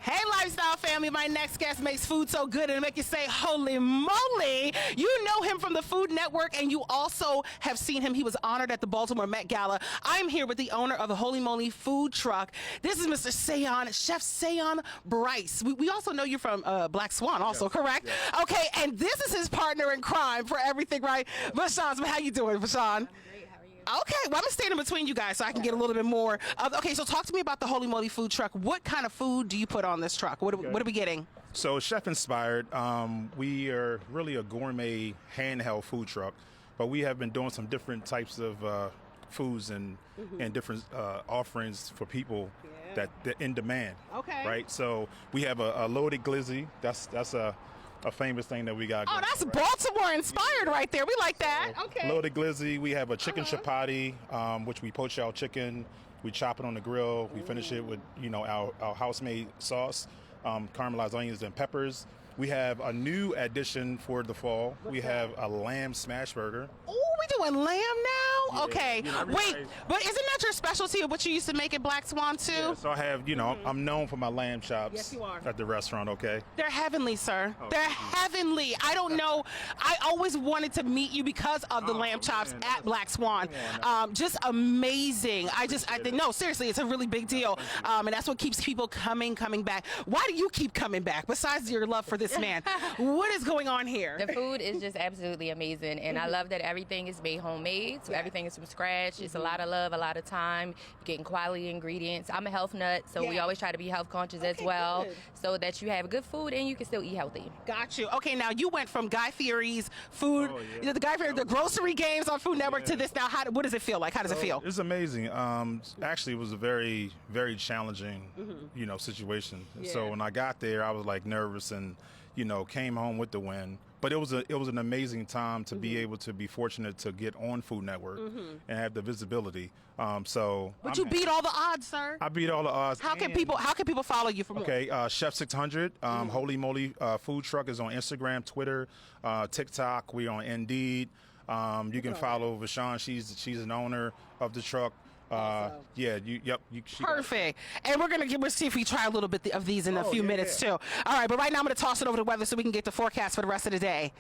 Hey, Lifestyle family, my next guest makes food so good and make you say, holy moly. You know him from the Food Network, and you also have seen him. He was honored at the Baltimore Met Gala. I'm here with the owner of the Holy Moli Food Truck. This is Mr. Saon, Chef Saon Brice. We also know you're from Black Swan also, yes, correct? Yes. Okay, and this is his partner in crime for everything, right? Vashon, how you doing, Vashon? Okay, well, I'm standing between you guys so I can get a little bit more. Okay, so talk to me about the Holy Moli Food Truck. What kind of food do you put on this truck? What are we getting? So chef inspired. We are really a gourmet handheld food truck, but we have been doing some different types of foods and different offerings for people that in demand. Okay. Right. So we have a loaded glizzy. That's a famous thing that we got. Oh, that's Baltimore inspired right there. We like that. So, okay. Loaded glizzy. We have a chicken chapati, which we poach our chicken. We chop it on the grill. We finish it with our house-made sauce, caramelized onions and peppers. We have a new addition for the fall. We have a lamb smash burger. Oh, we doing lamb now? Yeah, okay. Wait, but isn't that your specialty of what you used to make at Black Swan too? Yeah, so I have, I'm known for my lamb chops. Yes, you are. At the restaurant, okay? They're heavenly, sir. Oh, they're heavenly. I don't know. I always wanted to meet you because of the lamb chops at Black Swan. Just amazing. I think, no, seriously, it's a really big deal. And that's what keeps people coming back. Why do you keep coming back besides your love for this man? What is going on here? The food is just absolutely amazing, and I love that everything is made homemade, so everything is from scratch. It's a lot of love, a lot of time. You're getting quality ingredients. I'm a health nut, so we always try to be health conscious as well, so that you have good food and you can still eat healthy. Got you. Okay, now you went from Guy Fieri's food, the grocery games on Food Network to this now. What does it feel like? How does it feel? It's amazing. Actually, it was a very, very challenging, situation. Yeah. So when I got there, I was like nervous and, came home with the win. But it was an amazing time to be able to be fortunate to get on Food Network and have the visibility. But you beat all the odds, sir. I beat all the odds. How can people follow you for more? Okay, Chef 600, Holy Moli Food Truck is on Instagram, Twitter, TikTok. We're on Indeed. You can follow Vashon. She's an owner of the truck. Perfect. And we'll see if we try a little bit of these in a few minutes too. All right, but right now I'm going to toss it over to weather so we can get the forecast for the rest of the day.